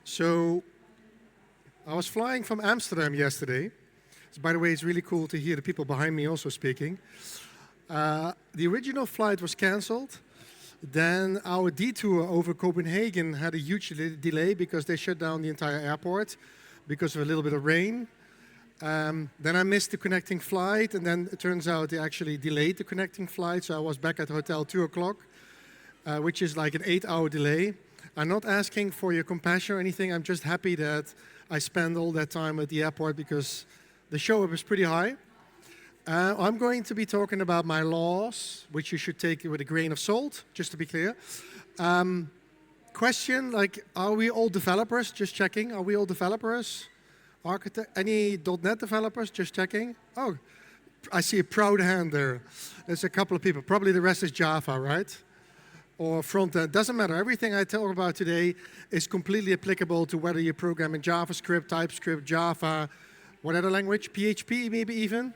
So I was flying from Amsterdam yesterday. So by the way, it's really cool to hear the people behind me also speaking. The original flight was cancelled. Then our detour over Copenhagen had a huge delay because they shut down the entire airport because of a little bit of rain. Then I missed the connecting flight, and then it turns out they actually delayed the connecting flight, so I was back at the hotel 2 o'clock, which is like an 8-hour delay. I'm not asking for your compassion or anything. I'm just happy that I spent all that time at the airport because the show-up is pretty high. I'm going to be talking about my laws, which you should take with a grain of salt, just to be clear. Question, like, are we all developers? Just checking. Are we all developers? Architect? Any .NET developers? Just checking. Oh, I see a proud hand there. There's a couple of people. Probably the rest is Java, right? Or front-end. Doesn't matter. Everything I talk about today is completely applicable to whether you program in JavaScript, TypeScript, Java, what other language? PHP maybe even?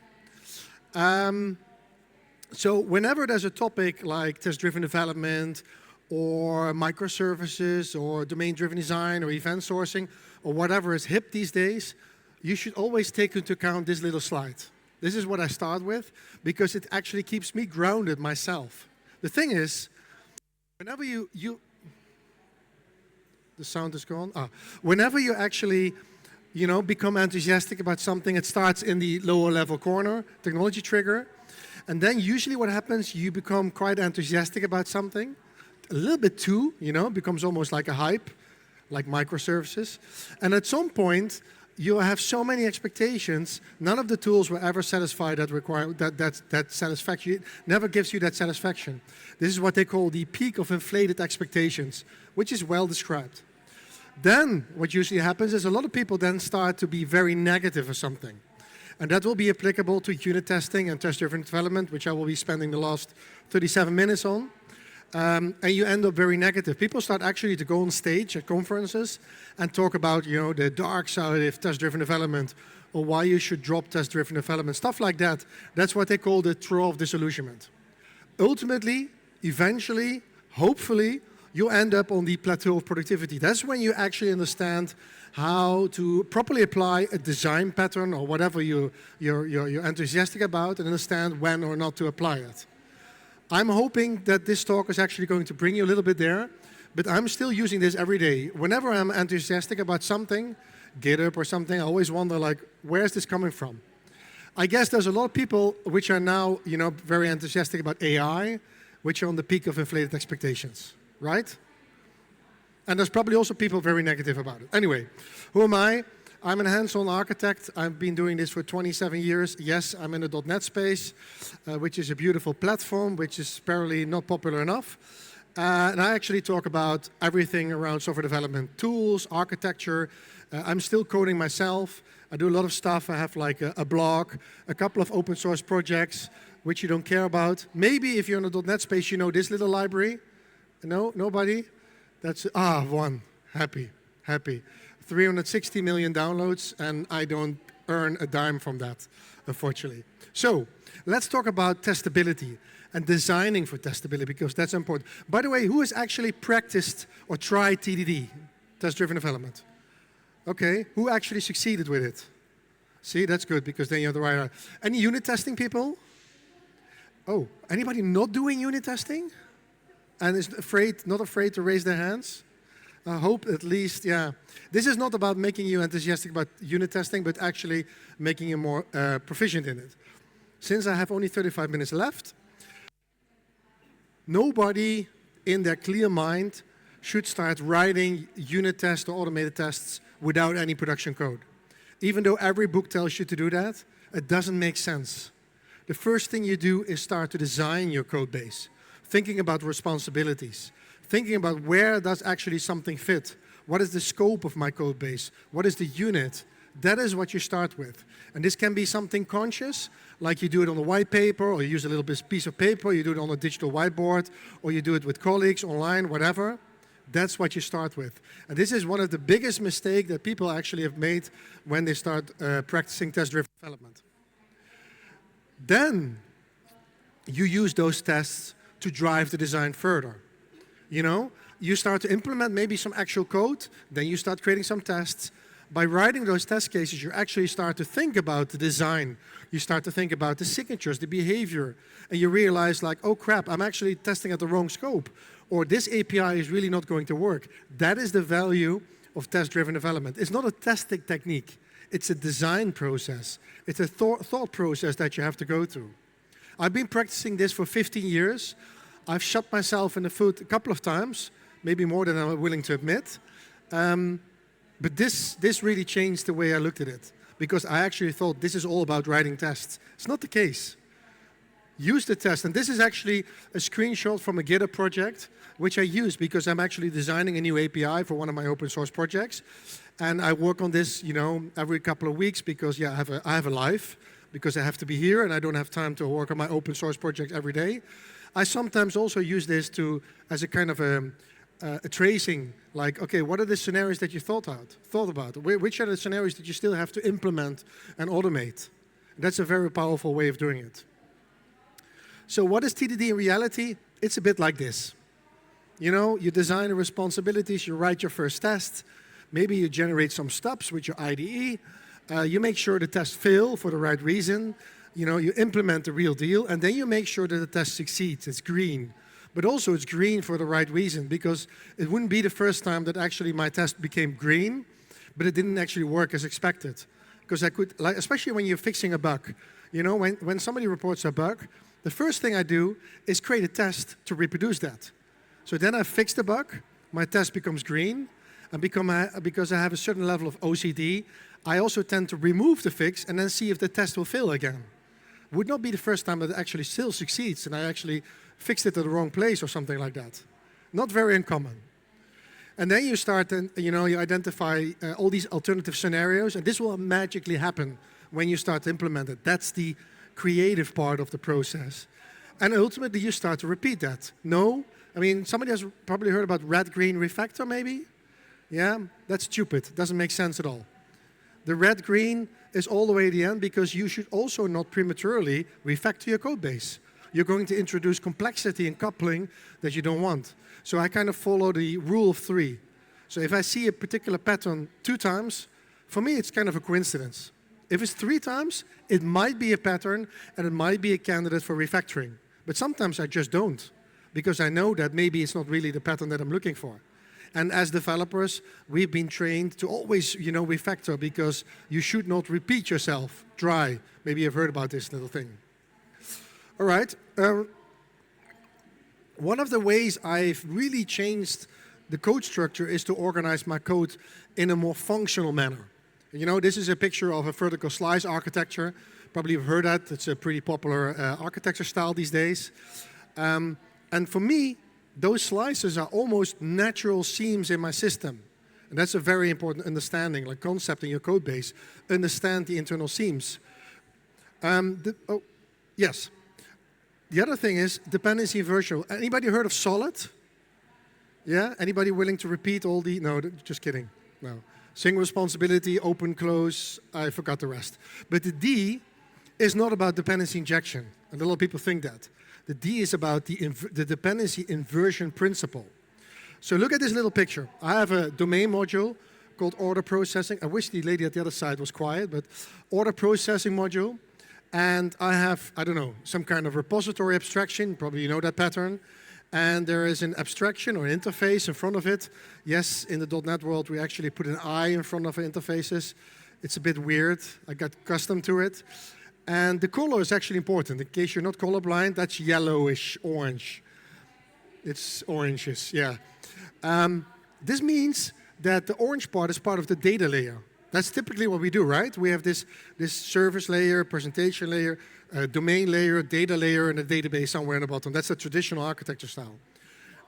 So whenever there's a topic like test-driven development or microservices or domain-driven design or event sourcing or whatever is hip these days, you should always take into account this little slide. This is what I start with because it actually keeps me grounded myself. The thing is, whenever the sound is gone. Whenever you actually become enthusiastic about something, it starts in the lower level corner, technology trigger. And then usually what happens, you become quite enthusiastic about something, a little bit too, becomes almost like a hype, like microservices. And at some point, you have so many expectations, none of the tools will ever satisfy that satisfaction. It never gives you that satisfaction. This is what they call the peak of inflated expectations, which is well described. Then what usually happens is a lot of people then start to be very negative or something. And that will be applicable to unit testing and test-driven development, which I will be spending the last 37 minutes on. And you end up very negative. People start actually to go on stage at conferences and talk about, the dark side of test-driven development or why you should drop test-driven development, stuff like that. That's what they call the trough of disillusionment. Ultimately, eventually, hopefully, you end up on the plateau of productivity. That's when you actually understand how to properly apply a design pattern or whatever you're enthusiastic about and understand when or not to apply it. I'm hoping that this talk is actually going to bring you a little bit there, but I'm still using this every day. Whenever I'm enthusiastic about something, GitHub or something, I always wonder, like, where's this coming from? I guess there's a lot of people which are now, very enthusiastic about AI, which are on the peak of inflated expectations. Right? And there's probably also people very negative about it. Anyway, who am I? I'm a hands-on architect. I've been doing this for 27 years. Yes, I'm in the .NET space, which is a beautiful platform, which is apparently not popular enough. And I actually talk about everything around software development, tools, architecture. I'm still coding myself. I do a lot of stuff. I have like a blog, a couple of open source projects, which you don't care about. Maybe if you're in the .NET space, you know this little library. No? Nobody? That's, one. Happy. 360 million downloads, and I don't earn a dime from that, unfortunately. So, let's talk about testability and designing for testability, because that's important. By the way, who has actually practiced or tried TDD, test-driven development? Okay, who actually succeeded with it? See, that's good, because then you have the right. Any unit testing people? Oh, anybody not doing unit testing? And is not afraid to raise their hands? I hope at least, yeah. This is not about making you enthusiastic about unit testing, but actually making you more proficient in it. Since I have only 35 minutes left, nobody in their clear mind should start writing unit tests or automated tests without any production code. Even though every book tells you to do that, it doesn't make sense. The first thing you do is start to design your code base. Thinking about responsibilities, thinking about where does actually something fit. What is the scope of my code base? What is the unit? That is what you start with. And this can be something conscious, like you do it on a white paper, or you use a little piece of paper, you do it on a digital whiteboard, or you do it with colleagues online, whatever. That's what you start with. And this is one of the biggest mistakes that people actually have made when they start practicing test-driven development. Then you use those tests to drive the design further. you start to implement maybe some actual code, then you start creating some tests. By writing those test cases, you actually start to think about the design. You start to think about the signatures, the behavior, and you realize like, oh crap, I'm actually testing at the wrong scope, or this API is really not going to work. That is the value of test-driven development. It's not a testing technique. It's a design process. It's a thought process that you have to go through. I've been practicing this for 15 years. I've shot myself in the foot a couple of times, maybe more than I'm willing to admit. But this really changed the way I looked at it, because I actually thought this is all about writing tests. It's not the case. Use the test, and this is actually a screenshot from a GitHub project, which I use because I'm actually designing a new API for one of my open source projects. And I work on this, every couple of weeks because, yeah, I have a life, because I have to be here and I don't have time to work on my open source project every day. I sometimes also use this as a kind of a tracing, like, okay, what are the scenarios that you thought about? Which are the scenarios that you still have to implement and automate? That's a very powerful way of doing it. So what is TDD in reality? It's a bit like this. You design the responsibilities, you write your first test, maybe you generate some stubs with your IDE, you make sure the tests fail for the right reason, you implement the real deal, and then you make sure that the test succeeds, it's green. But also it's green for the right reason, because it wouldn't be the first time that actually my test became green, but it didn't actually work as expected. Because I could, especially when you're fixing a bug, when somebody reports a bug, the first thing I do is create a test to reproduce that. So then I fix the bug, my test becomes green, and because I have a certain level of OCD, I also tend to remove the fix and then see if the test will fail again. It would not be the first time that it actually still succeeds and I actually fixed it at the wrong place or something like that. Not very uncommon. And then you start, you identify all these alternative scenarios, and this will magically happen when you start to implement it. That's the creative part of the process. And ultimately, you start to repeat that. Somebody has probably heard about red-green refactor, maybe? Yeah, that's stupid. Doesn't make sense at all. The red-green is all the way at the end because you should also not prematurely refactor your code base. You're going to introduce complexity and coupling that you don't want. So I kind of follow the rule of 3. So if I see a particular pattern 2 times, for me it's kind of a coincidence. If it's 3 times, it might be a pattern and it might be a candidate for refactoring. But sometimes I just don't, because I know that maybe it's not really the pattern that I'm looking for. And as developers, we've been trained to always, refactor, because you should not repeat yourself. Try. Maybe you've heard about this little thing. All right. One of the ways I've really changed the code structure is to organize my code in a more functional manner. This is a picture of a vertical slice architecture. Probably you've heard that. It's a pretty popular architecture style these days. And for me, those slices are almost natural seams in my system. And that's a very important understanding, like concept in your code base. Understand the internal seams. Yes. The other thing is dependency inversion. Anybody heard of solid? Yeah? Anybody willing to repeat all the... No, just kidding. No. Single responsibility, open, close. I forgot the rest. But the D is not about dependency injection. And a lot of people think that. The D is about the dependency inversion principle. So look at this little picture. I have a domain module called order processing. I wish the lady at the other side was quiet, but order processing module. And I have, some kind of repository abstraction. Probably you know that pattern. And there is an abstraction or an interface in front of it. Yes, in the .NET world, we actually put an I in front of interfaces. It's a bit weird. I got accustomed to it. And the color is actually important. In case you're not colorblind, that's yellowish orange. It's oranges, yeah. This means that the orange part is part of the data layer. That's typically what we do, right? We have this service layer, presentation layer, domain layer, data layer, and a database somewhere in the bottom. That's the traditional architecture style.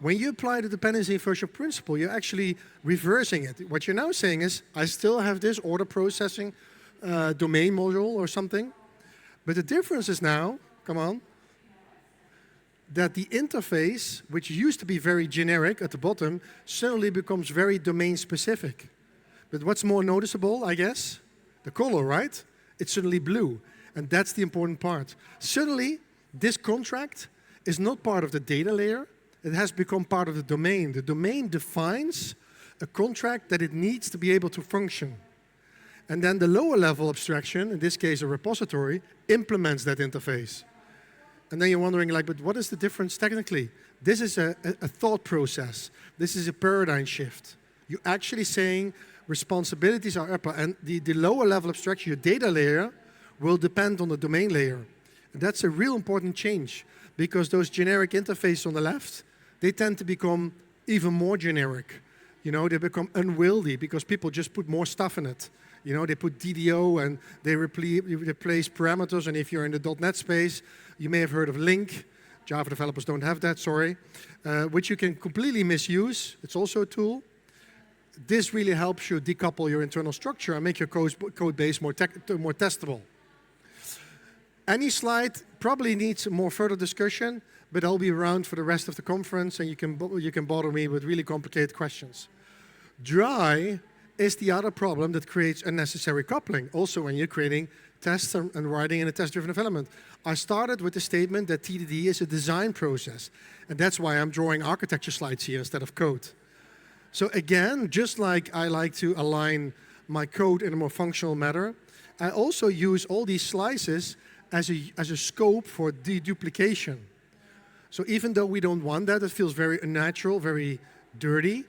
When you apply the dependency inversion principle, you're actually reversing it. What you're now saying is, I still have this order processing domain module or something, but the difference is now, that the interface, which used to be very generic at the bottom, suddenly becomes very domain specific. But what's more noticeable, I guess? The color, right? It's suddenly blue. And that's the important part. Suddenly, this contract is not part of the data layer, It has become part of the domain. The domain defines a contract that it needs to be able to function. And then the lower level abstraction, in this case a repository, implements that interface. And then you're wondering, like, but what is the difference technically? This is a thought process. This is a paradigm shift. You're actually saying responsibilities are upper, and the lower level abstraction, your data layer, will depend on the domain layer. And that's a real important change, because those generic interfaces on the left, they tend to become even more generic. You know, they become unwieldy because people just put more stuff in it. You know, they put DDO and they replace parameters, and if you're in the .NET space, you may have heard of link. Java developers don't have that, sorry, which you can completely misuse. It's also a tool. This really helps you decouple your internal structure and make your code base more testable. Any slide probably needs more further discussion, but I'll be around for the rest of the conference, and you can bother me with really complicated questions. Dry is the other problem that creates unnecessary coupling, also when you're creating tests and writing in a test-driven development. I started with the statement that TDD is a design process, and that's why I'm drawing architecture slides here instead of code. So again, just like I like to align my code in a more functional manner, I also use all these slices as a scope for deduplication. So even though we don't want that, it feels very unnatural, very dirty,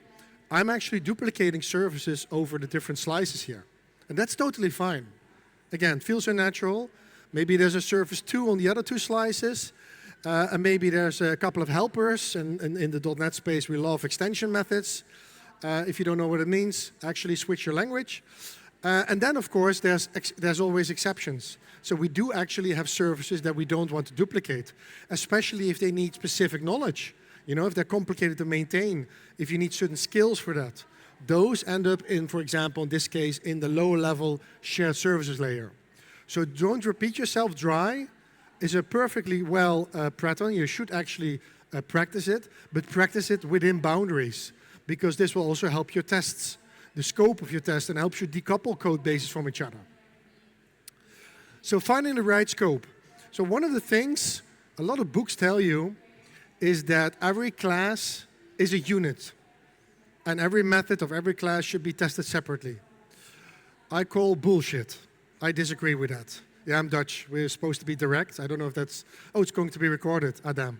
I'm actually duplicating services over the different slices here. And that's totally fine. Again, feels unnatural. Maybe there's a service 2 on the other 2 slices, and maybe there's a couple of helpers, and in the .NET space we love extension methods. If you don't know what it means, actually switch your language. And then, of course, there's always exceptions. So we do actually have services that we don't want to duplicate, especially if they need specific knowledge. You know, if they're complicated to maintain, if you need certain skills for that. Those end up in, for example, in this case, in the lower level shared services layer. So don't repeat yourself. Dry is a perfectly well pattern. You should actually practice it, but practice it within boundaries, because this will also help your tests, the scope of your test, and helps you decouple code bases from each other. So finding the right scope. So one of the things a lot of books tell you is that every class is a unit, and every method of every class should be tested separately. I call bullshit. I disagree with that. Yeah, I'm Dutch. We're supposed to be direct. I don't know if that's... Oh, it's going to be recorded. Adam.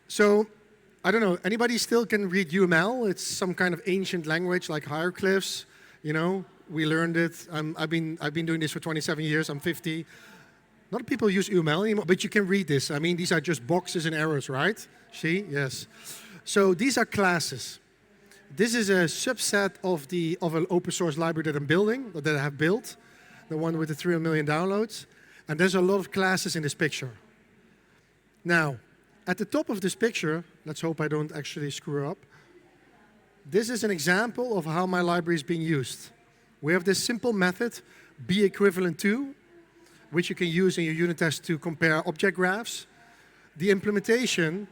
So, I don't know. Anybody still can read UML? It's some kind of ancient language like hieroglyphs. You know, we learned it. I've been doing this for 27 years. I'm 50. A lot of people use UML anymore, but you can read this. I mean, these are just boxes and arrows, right? See? Yes. So these are classes. This is a subset of an open source library that I'm building, or that I have built, the one with the 3 million downloads. And there's a lot of classes in this picture. Now, at the top of this picture, let's hope I don't actually screw up. This is an example of how my library is being used. We have this simple method, be equivalent to, which you can use in your unit test to compare object graphs. The implementation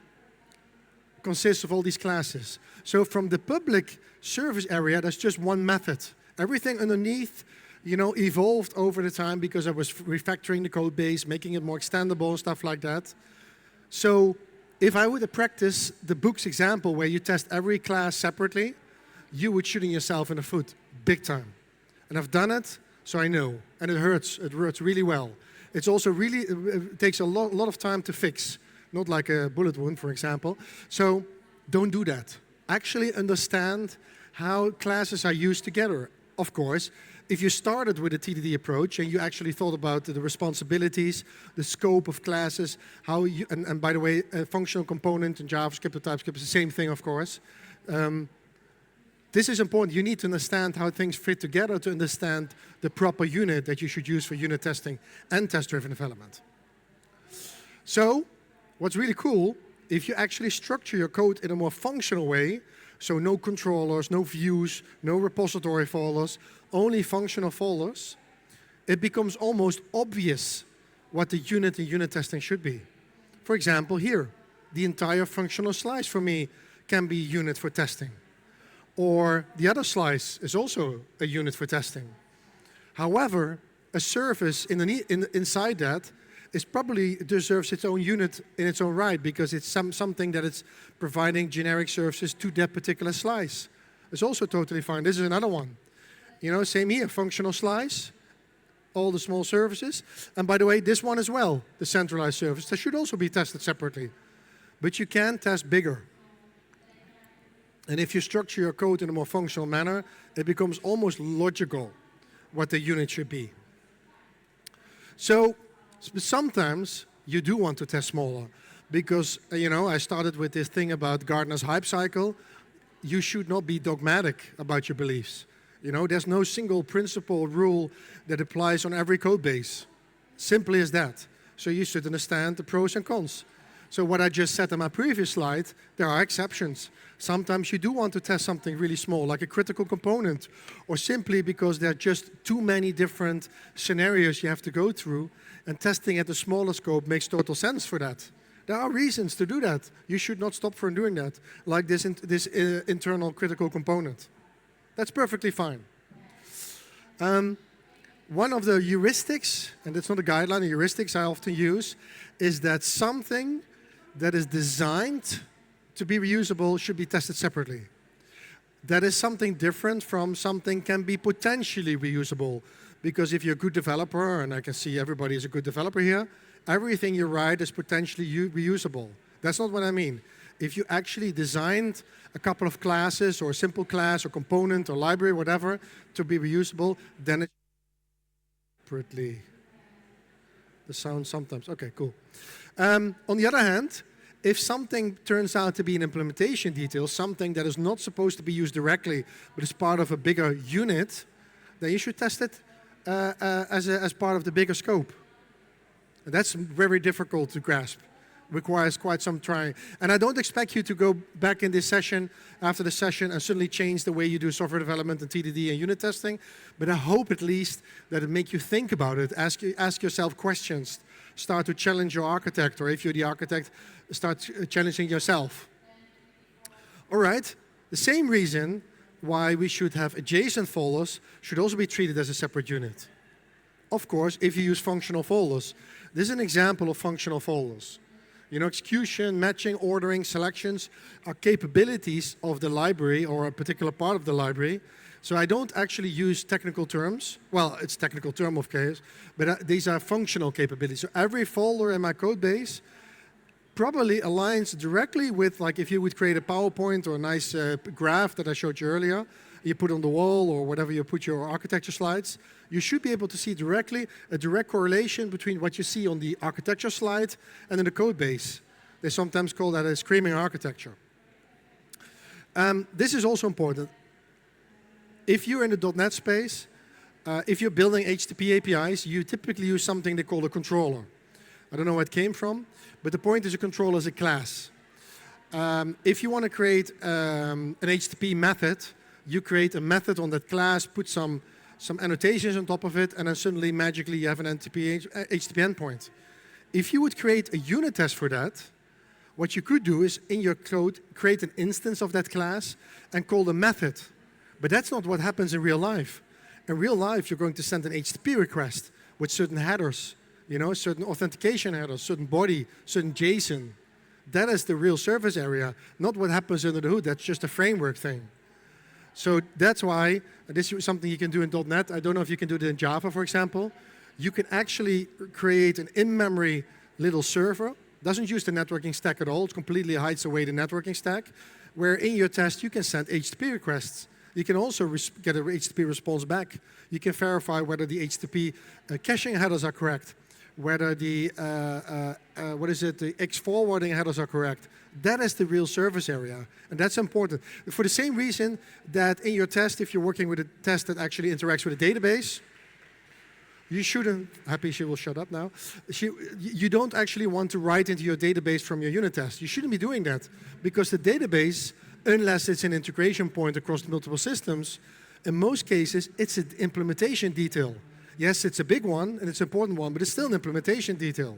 consists of all these classes. So from the public service area, there's just one method. Everything underneath, you know, evolved over the time because I was refactoring the code base, making it more extendable and stuff like that. So if I were to practice the book's example where you test every class separately, you would shooting yourself in the foot big time. And I've done it, so I know. And it hurts. It hurts really well. It's also really, it takes a lot of time to fix. Not like a bullet wound, for example. So don't do that. Actually understand how classes are used together. Of course, if you started with a TDD approach and you actually thought about the responsibilities, the scope of classes, how you, and by the way, a functional component in JavaScript or TypeScript is the same thing, of course. This is important. You need to understand how things fit together to understand the proper unit that you should use for unit testing and test-driven development. So, what's really cool, if you actually structure your code in a more functional way, so no controllers, no views, no repository folders, only functional folders, it becomes almost obvious what the unit in unit testing should be. For example, here, the entire functional slice for me can be a unit for testing. Or the other slice is also a unit for testing. However, a service inside that is probably deserves its own unit in its own right because it's something that it's providing generic services to that particular slice. It's also totally fine. This is another one. You know, same here, functional slice, all the small services. And by the way, this one as well, the centralized service, that should also be tested separately. But you can test bigger. And if you structure your code in a more functional manner, it becomes almost logical what the unit should be. So sometimes you do want to test smaller because, you know, I started with this thing about Gartner's hype cycle. You should not be dogmatic about your beliefs. You know, there's no single principle rule that applies on every code base. Simply as that. So you should understand the pros and cons. So what I just said on my previous slide, there are exceptions. Sometimes you do want to test something really small, like a critical component, or simply because there are just too many different scenarios you have to go through, and testing at the smaller scope makes total sense for that. There are reasons to do that. You should not stop from doing that, like this internal critical component. That's perfectly fine. One of the heuristics, and it's not a guideline, the heuristics I often use, is that something that is designed to be reusable should be tested separately. That is something different from something can be potentially reusable. Because if you're a good developer, and I can see everybody is a good developer here, everything you write is potentially reusable. That's not what I mean. If you actually designed a couple of classes or a simple class or component or library, whatever, to be reusable, then it's separately. The sound sometimes, okay, cool. On the other hand, if something turns out to be an implementation detail, something that is not supposed to be used directly, but is part of a bigger unit, then you should test it as part of the bigger scope. And that's very difficult to grasp. Requires quite some trying. And I don't expect you to go back in this session, after the session, and suddenly change the way you do software development and TDD and unit testing. But I hope at least that it make you think about it, ask yourself questions, start to challenge your architect, or if you're the architect, start challenging yourself. All right, the same reason why we should have adjacent folders should also be treated as a separate unit. Of course, if you use functional folders. This is an example of functional folders. You know, execution, matching, ordering, selections are capabilities of the library or a particular part of the library. So I don't actually use technical terms. Well, it's technical term of case, but these are functional capabilities. So every folder in my code base probably aligns directly with, like, if you would create a PowerPoint or a nice graph that I showed you earlier, you put on the wall or whatever you put your architecture slides, you should be able to see directly a direct correlation between what you see on the architecture slide and in the code base. They sometimes call that a screaming architecture. This is also important. If you're in the .NET space, if you're building HTTP APIs, you typically use something they call a controller. I don't know where it came from, but the point is a controller is a class. If you want to create an HTTP method, you create a method on that class, put some annotations on top of it, and then suddenly, magically, you have an HTTP endpoint. If you would create a unit test for that, what you could do is, in your code, create an instance of that class and call the method. But that's not what happens in real life. In real life, you're going to send an HTTP request with certain headers, you know, certain authentication headers, certain body, certain JSON. That is the real service area, not what happens under the hood. That's just a framework thing. So that's why this is something you can do in .NET. I don't know if you can do it in Java, for example. You can actually create an in-memory little server. Doesn't use the networking stack at all. It completely hides away the networking stack, where in your test you can send HTTP requests. You can also get a HTTP response back. You can verify whether the HTTP caching headers are correct, whether the the X forwarding headers are correct. That is the real service area, and that's important. For the same reason that in your test, if you're working with a test that actually interacts with a database, you shouldn't, happy she will shut up now, you don't actually want to write into your database from your unit test. You shouldn't be doing that, because the database, unless it's an integration point across multiple systems, in most cases, it's an implementation detail. Yes, it's a big one, and it's an important one, but it's still an implementation detail.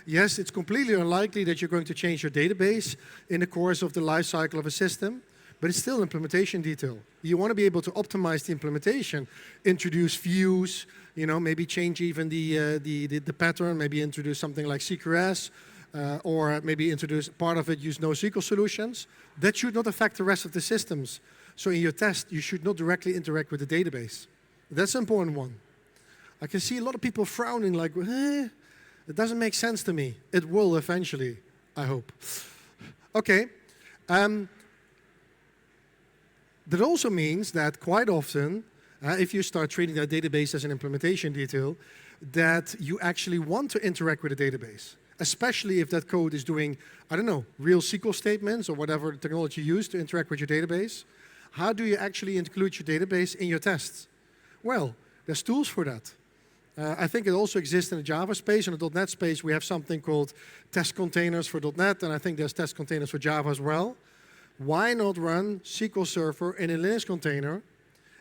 Yes, it's completely unlikely that you're going to change your database in the course of the life cycle of a system, but it's still implementation detail. You want to be able to optimize the implementation, introduce views, maybe change even the pattern, maybe introduce something like CQRS, or maybe introduce part of it, use NoSQL solutions. That should not affect the rest of the systems. So in your test, you should not directly interact with the database. That's an important one. I can see a lot of people frowning like, it doesn't make sense to me. It will eventually, I hope. Okay. That also means that quite often, if you start treating that database as an implementation detail, that you actually want to interact with the database, especially if that code is doing, I don't know, real SQL statements or whatever technology you use to interact with your database. How do you actually include your database in your tests? Well, there's tools for that. I think it also exists in the Java space. In the .NET space, we have something called test containers for .NET, and I think there's test containers for Java as well. Why not run SQL Server in a Linux container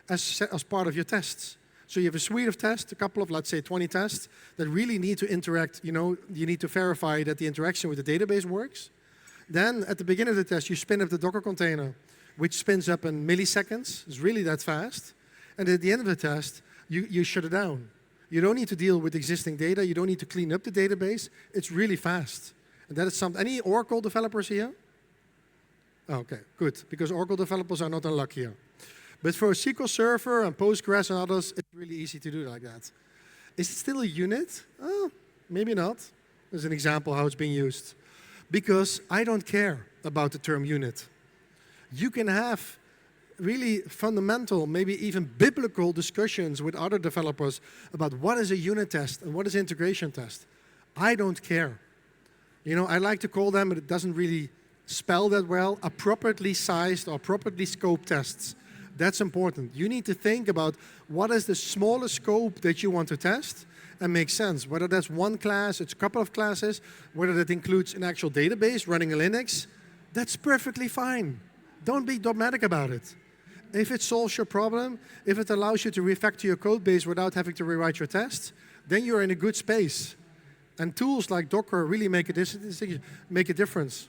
as part of your tests? So you have a suite of tests, a couple of, let's say, 20 tests that really need to interact. You need to verify that the interaction with the database works. Then at the beginning of the test, you spin up the Docker container, which spins up in milliseconds. It's really that fast. And at the end of the test, you shut it down. You don't need to deal with existing data. You don't need to clean up the database. It's really fast. And that is something. Any Oracle developers here? Oh, okay, good. Because Oracle developers are not unlucky here. But for SQL Server and Postgres and others, it's really easy to do like that. Is it still a unit? Oh, maybe not. There's an example how it's being used. Because I don't care about the term unit. You can have really fundamental, maybe even biblical discussions with other developers about what is a unit test and what is an integration test. I don't care. I like to call them, but it doesn't really spell that well, appropriately sized or appropriately scoped tests. That's important. You need to think about what is the smallest scope that you want to test and make sense. Whether that's one class, it's a couple of classes, whether that includes an actual database running a Linux, that's perfectly fine. Don't be dogmatic about it. If it solves your problem, if it allows you to refactor your code base without having to rewrite your tests, then you're in a good space. And tools like Docker really make a difference.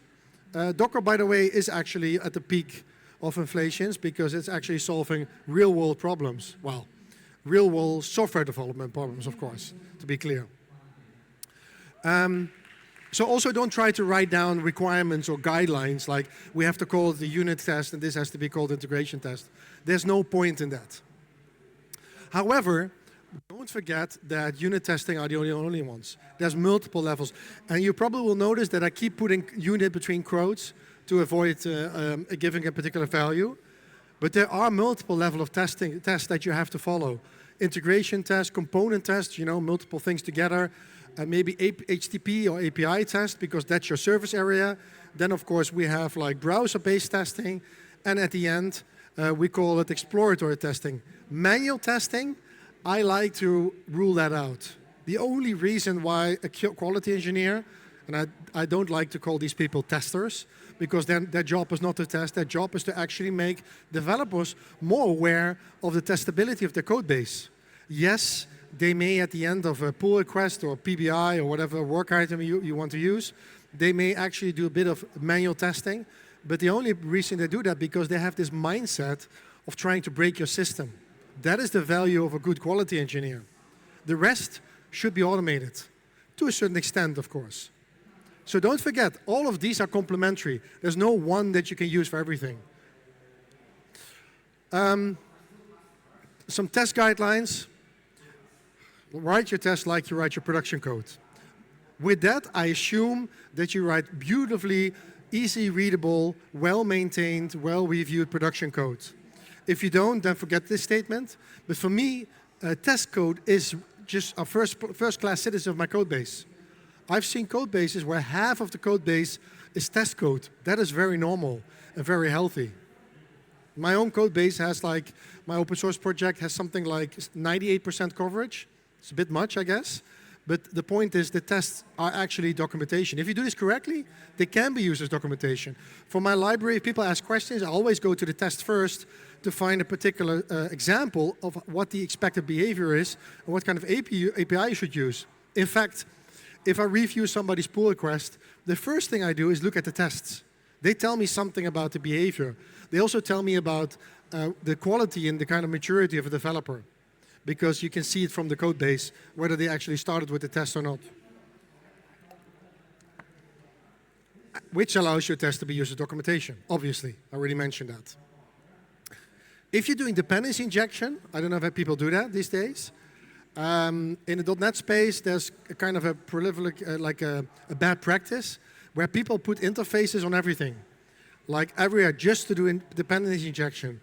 Docker, by the way, is actually at the peak of inflations because it's actually solving real-world problems. Well, real-world software development problems, of course, to be clear. So also don't try to write down requirements or guidelines like we have to call it the unit test and this has to be called integration test. There's no point in that. However, don't forget that unit testing are the only ones. There's multiple levels. And you probably will notice that I keep putting unit between quotes to avoid giving a particular value. But there are multiple levels of tests that you have to follow. Integration test, component test, multiple things together. Maybe HTTP or API test, because that's your service area. Then, of course, we have like browser-based testing. And at the end, we call it exploratory testing. Manual testing, I like to rule that out. The only reason why a quality engineer, and I don't like to call these people testers, because then their job is not to test, their job is to actually make developers more aware of the testability of their code base. Yes, they may at the end of a pull request or PBI or whatever work item you want to use, they may actually do a bit of manual testing, but the only reason they do that because they have this mindset of trying to break your system. That is the value of a good quality engineer. The rest should be automated, to a certain extent, of course. So don't forget, all of these are complementary. There's no one that you can use for everything. Some test guidelines. Write your test like you write your production code. With that, I assume that you write beautifully, easy readable, well-maintained, well-reviewed production code. If you don't, then forget this statement. But for me, test code is just a first-class citizen of my code base. I've seen code bases where half of the code base is test code. That is very normal and very healthy. My own code base has like, my open source project has something like 98% coverage. It's a bit much, I guess. But the point is the tests are actually documentation. If you do this correctly, they can be used as documentation. For my library, if people ask questions, I always go to the test first to find a particular example of what the expected behavior is and what kind of API you should use. In fact, if I review somebody's pull request, the first thing I do is look at the tests. They tell me something about the behavior. They also tell me about the quality and the kind of maturity of a developer, because you can see it from the code base whether they actually started with the test or not. Which allows your test to be user documentation, obviously. I already mentioned that. If you're doing dependency injection, I don't know if people do that these days. In the .NET space, there's a kind of a prolific, a bad practice where people put interfaces on everything, like everywhere, just to do dependency injection.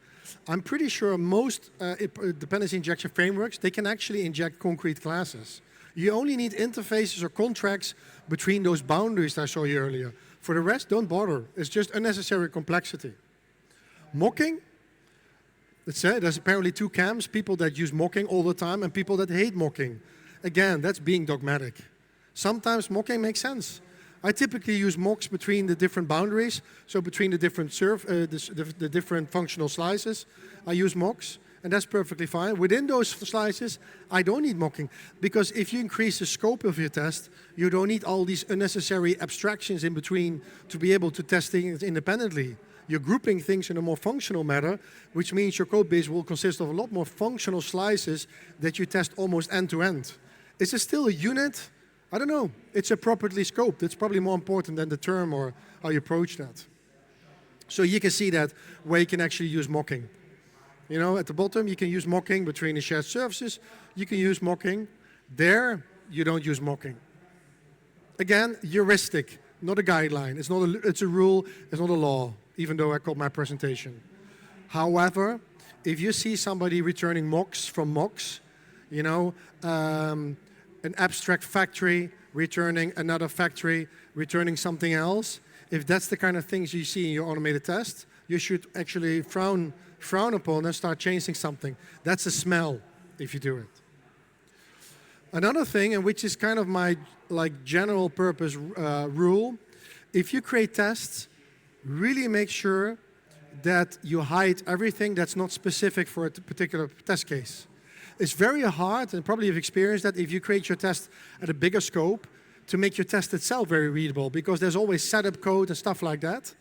I'm pretty sure most dependency injection frameworks, they can actually inject concrete classes. You only need interfaces or contracts between those boundaries that I showed you earlier. For the rest, don't bother. It's just unnecessary complexity. Mocking, there's apparently two camps, people that use mocking all the time and people that hate mocking. Again, that's being dogmatic. Sometimes mocking makes sense. I typically use mocks between the different boundaries, so between the different the different functional slices, I use mocks, and that's perfectly fine. Within those slices, I don't need mocking, because if you increase the scope of your test, you don't need all these unnecessary abstractions in between to be able to test things independently. You're grouping things in a more functional manner, which means your code base will consist of a lot more functional slices that you test almost end to end. Is it still a unit? I don't know. It's appropriately scoped. It's probably more important than the term or how you approach that. So you can see that where you can actually use mocking. You know, at the bottom, you can use mocking between the shared services. You can use mocking. There, you don't use mocking. Again, heuristic, not a guideline. It's a rule, it's not a law, even though I called my presentation. However, if you see somebody returning mocks from mocks, you know, an abstract factory returning another factory, returning something else, if that's the kind of things you see in your automated test, you should actually frown upon and start changing something. That's a smell if you do it. Another thing, and which is kind of my general purpose rule, if you create tests, really make sure that you hide everything that's not specific for a particular test case. It's very hard, and probably you've experienced that if you create your test at a bigger scope, to make your test itself very readable, because there's always setup code and stuff like that.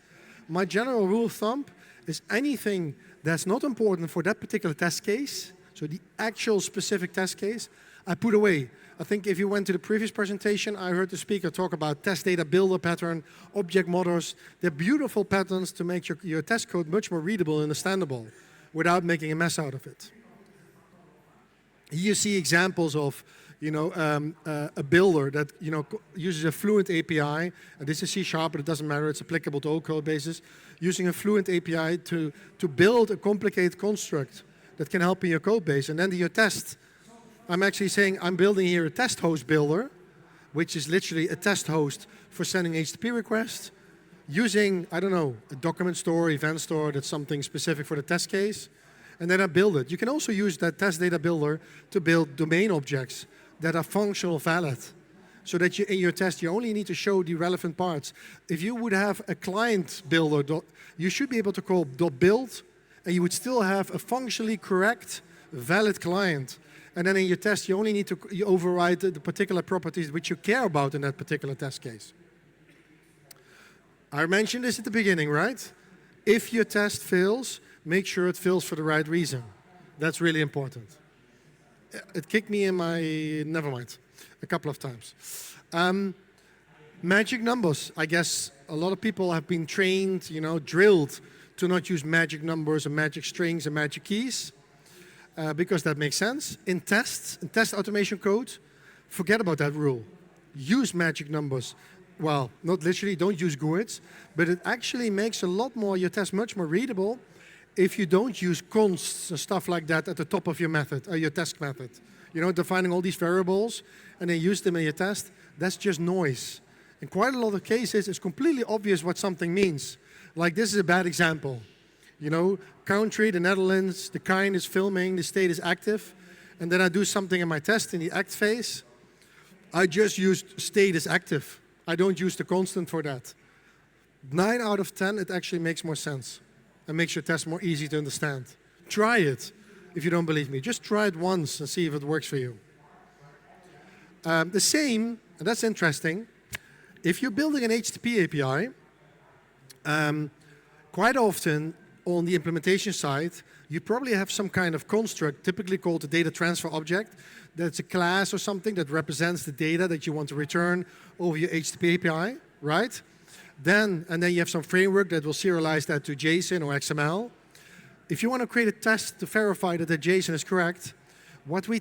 My general rule of thumb is anything that's not important for that particular test case, so the actual specific test case, I put away. I think if you went to the previous presentation, I heard the speaker talk about test data builder pattern, object models. They're beautiful patterns to make your test code much more readable and understandable without making a mess out of it. Here you see examples of, you know, a builder that, you know, uses a Fluent API, and this is C#, but it doesn't matter, it's applicable to all code bases, using a Fluent API to build a complicated construct that can help in your code base. And then in your test, I'm actually saying I'm building here a test host builder, which is literally a test host for sending HTTP requests, using, I don't know, a document store, event store, that's something specific for the test case, and then I build it. You can also use that test data builder to build domain objects that are functional valid, so that in your test you only need to show the relevant parts. If you would have a client builder, you should be able to call .build, and you would still have a functionally correct, valid client. And then in your test, you only need to override the particular properties which you care about in that particular test case. I mentioned this at the beginning, right? If your test fails, make sure it fails for the right reason. That's really important. It kicked me in my, never mind, a couple of times. Magic numbers. I guess a lot of people have been trained, you know, drilled to not use magic numbers and magic strings and magic keys, because that makes sense. In tests, in test automation code, forget about that rule. Use magic numbers. Well, not literally, don't use GUIDs, but it actually makes a lot more, your test much more readable if you don't use consts and stuff like that at the top of your method, or your test method. You know, defining all these variables and then use them in your test, that's just noise. In quite a lot of cases, it's completely obvious what something means. Like this is a bad example. You know, country, the Netherlands, the kind is filming, the state is active, and then I do something in my test in the act phase. I just used state is active. I don't use the constant for that. 9 out of 10, it actually makes more sense and makes your test more easy to understand. Try it if you don't believe me. Just try it once and see if it works for you. The same, and that's interesting, if you're building an HTTP API, Quite often on the implementation side, you probably have some kind of construct, typically called the data transfer object. That's a class or something that represents the data that you want to return over your HTTP API, right? And then you have some framework that will serialize that to JSON or XML. If you want to create a test to verify that the JSON is correct, what we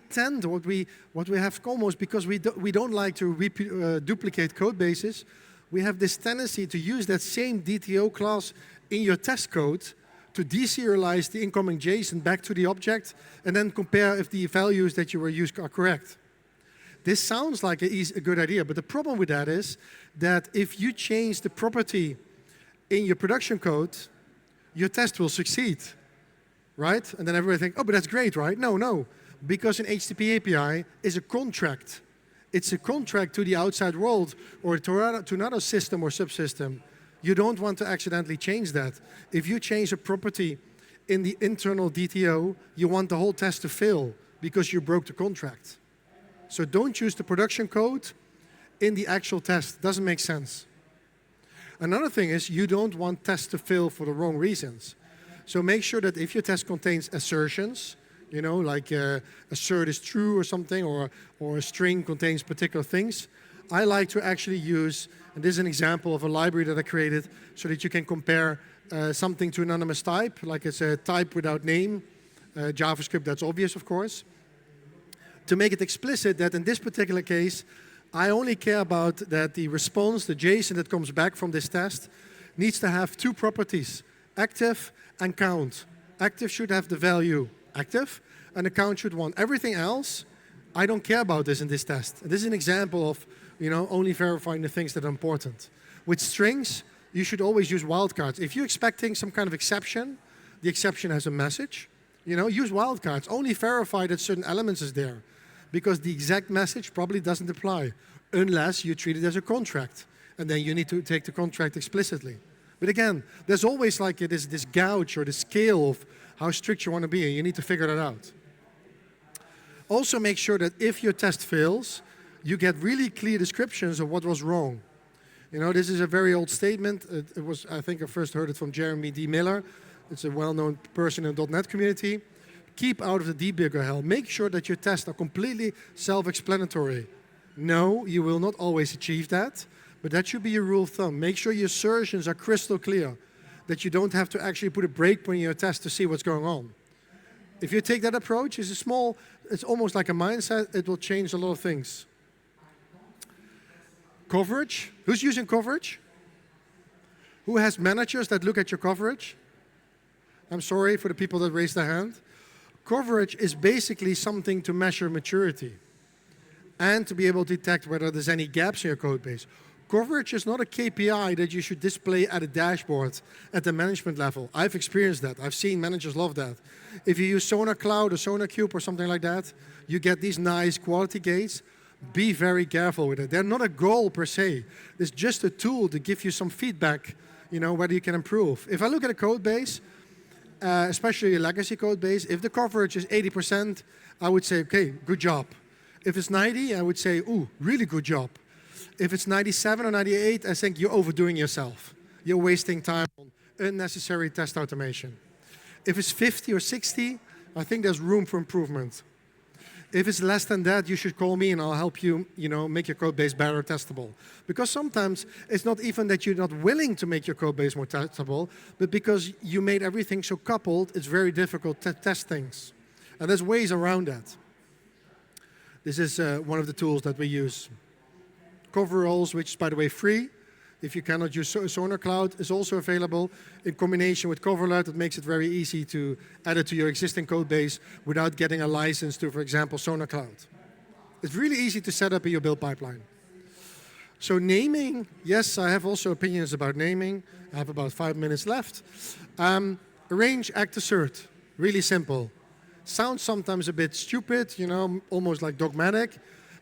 have almost, because we don't like to duplicate code bases, we have this tendency to use that same DTO class in your test code to deserialize the incoming JSON back to the object and then compare if the values that you were used are correct. This sounds like a good idea, but the problem with that is that if you change the property in your production code, your test will succeed, right? And then everybody thinks, oh, but that's great, right? No, because an HTTP API is a contract. It's a contract to the outside world or to another system or subsystem. You don't want to accidentally change that. If you change a property in the internal DTO, you want the whole test to fail because you broke the contract. So don't use the production code in the actual test. Doesn't make sense. Another thing is you don't want tests to fail for the wrong reasons. So make sure that if your test contains assertions, you know, like assert is true or something, or a string contains particular things, I like to actually use, and this is an example of a library that I created so that you can compare something to anonymous type, like it's a type without name, JavaScript, that's obvious, of course. To make it explicit that in this particular case, I only care about that the response, the JSON that comes back from this test, needs to have two properties, active and count. Active should have the value active, and the count should want. Everything else, I don't care about this in this test. And this is an example of, you know, only verifying the things that are important. With strings, you should always use wildcards. If you're expecting some kind of exception, the exception has a message. You know, use wildcards. Only verify that certain elements is there, because the exact message probably doesn't apply unless you treat it as a contract, and then you need to take the contract explicitly. But again, there's always like this gauge or the scale of how strict you want to be, and you need to figure that out. Also make sure that if your test fails, you get really clear descriptions of what was wrong. You know, this is a very old statement. It was, I think I first heard it from Jeremy D. Miller. It's a well-known person in the .NET community. Keep out of the debugger hell. Make sure that your tests are completely self-explanatory. No, you will not always achieve that, but that should be your rule of thumb. Make sure your assertions are crystal clear, that you don't have to actually put a breakpoint in your test to see what's going on. If you take that approach, it's almost like a mindset, it will change a lot of things. Coverage. Who's using coverage? Who has managers that look at your coverage? I'm sorry for the people that raised their hand. Coverage is basically something to measure maturity and to be able to detect whether there's any gaps in your code base. Coverage is not a KPI that you should display at a dashboard at the management level. I've experienced that. I've seen managers love that. If you use Sonar Cloud or Sonar Cube or something like that, you get these nice quality gates. Be very careful with it. They're not a goal per se. It's just a tool to give you some feedback, you know, whether you can improve. If I look at a code base, especially a legacy code base, if the coverage is 80%, I would say, okay, good job. If it's 90, I would say, ooh, really good job. If it's 97 or 98, I think you're overdoing yourself. You're wasting time on unnecessary test automation. If it's 50 or 60, I think there's room for improvement. If it's less than that, you should call me and I'll help you, you know, make your code base better testable. Because sometimes it's not even that you're not willing to make your code base more testable, but because you made everything so coupled, it's very difficult to test things. And there's ways around that. This is one of the tools that we use. Coveralls, which is, by the way, free. If you cannot use Sonar Cloud, is also available in combination with Coverlet. It makes it very easy to add it to your existing code base without getting a license to, for example, Sonar Cloud. It's really easy to set up in your build pipeline. So naming, yes, I have also opinions about naming. I have about 5 minutes left. Arrange, act, assert. Really simple. Sounds sometimes a bit stupid, you know, almost like dogmatic.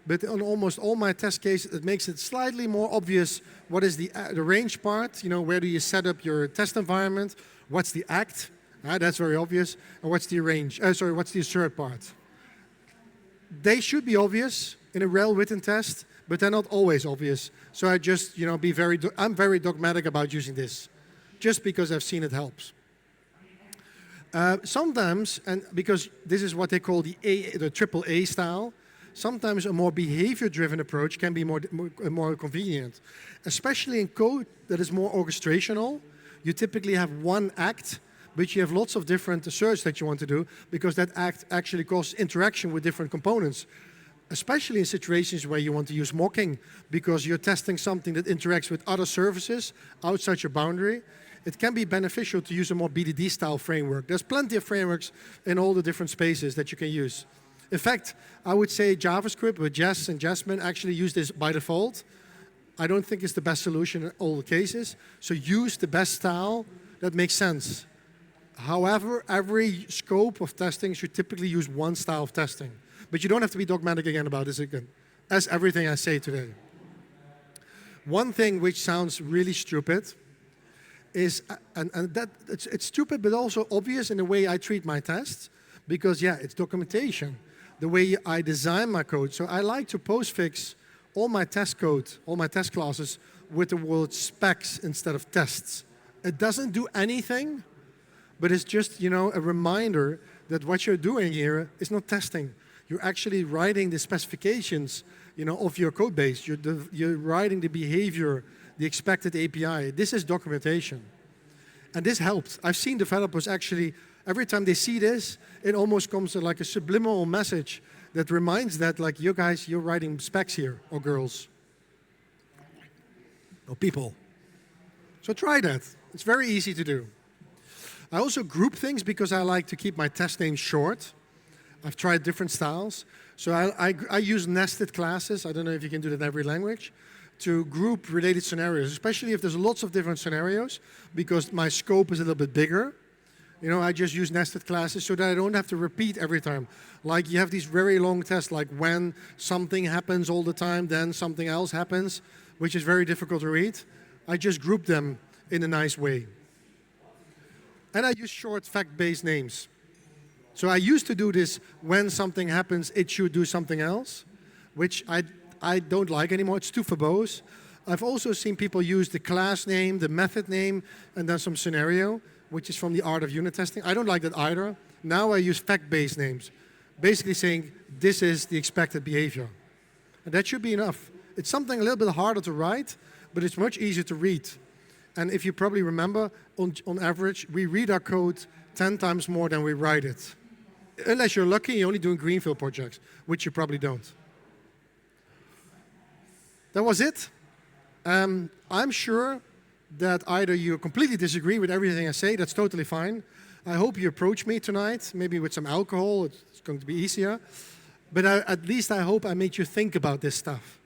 But on almost all my test cases, it makes it slightly more obvious what is the range part, you know, where do you set up your test environment, what's the act, that's very obvious, and what's the what's the assert part. They should be obvious in a well-written test, but they're not always obvious. So I just, you know, I'm very dogmatic about using this. just because I've seen it helps. Sometimes, and because this is what they call the triple A style, sometimes a more behavior-driven approach can be more convenient. Especially in code that is more orchestrational, you typically have one act, but you have lots of different search that you want to do, because that act actually causes interaction with different components. Especially in situations where you want to use mocking, because you're testing something that interacts with other services outside your boundary. It can be beneficial to use a more BDD-style framework. There's plenty of frameworks in all the different spaces that you can use. In fact, I would say JavaScript with Jest and Jasmine actually use this by default. I don't think it's the best solution in all the cases. So use the best style that makes sense. However, every scope of testing should typically use one style of testing. But you don't have to be dogmatic again about this again, as everything I say today. One thing which sounds really stupid is, and that it's stupid but also obvious in the way I treat my tests, because yeah, it's documentation, the way I design my code. So I like to postfix all my test code, all my test classes with the word specs instead of tests. It doesn't do anything, but it's just, you know, a reminder that what you're doing here is not testing. You're actually writing the specifications, you know, of your code base. You're writing the behavior, the expected API. This is documentation. And this helps. I've seen developers actually, every time they see this, it almost comes to like a subliminal message that reminds that, like, you guys, you're writing specs here, or girls, or people. So try that. It's very easy to do. I also group things because I like to keep my test names short. I've tried different styles. So I use nested classes. I don't know if you can do that in every language, to group related scenarios, especially if there's lots of different scenarios, because my scope is a little bit bigger. You know, I just use nested classes so that I don't have to repeat every time. Like, you have these very long tests, like when something happens all the time, then something else happens, which is very difficult to read. I just group them in a nice way. And I use short fact-based names. So I used to do this: when something happens, it should do something else, which I don't like anymore. It's too verbose. I've also seen people use the class name, the method name, and then some scenario, which is from the art of unit testing. I don't like that either. Now I use fact-based names, basically saying this is the expected behavior. And that should be enough. It's something a little bit harder to write, but it's much easier to read. And if you probably remember, on average, we read our code 10 times more than we write it. Unless you're lucky, you're only doing greenfield projects, which you probably don't. That was it. I'm sure that either you completely disagree with everything I say, that's totally fine. I hope you approach me tonight, maybe with some alcohol, it's going to be easier. But at least I hope I made you think about this stuff.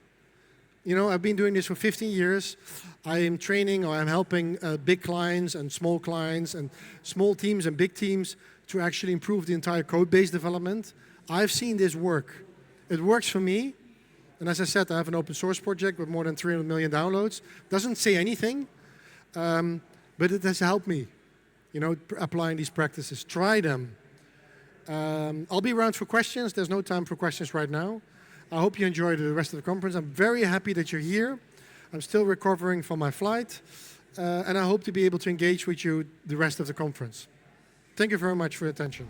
You know, I've been doing this for 15 years. I am training, or I'm helping big clients and small teams and big teams to actually improve the entire code base development. I've seen this work. It works for me. And as I said, I have an open source project with more than 300 million downloads. Doesn't say anything, but it has helped me, you know, applying these practices. Try them. I'll be around for questions. There's no time for questions right now. I hope you enjoyed the rest of the conference. I'm very happy that you're here. I'm still recovering from my flight, and I hope to be able to engage with you the rest of the conference. Thank you very much for your attention.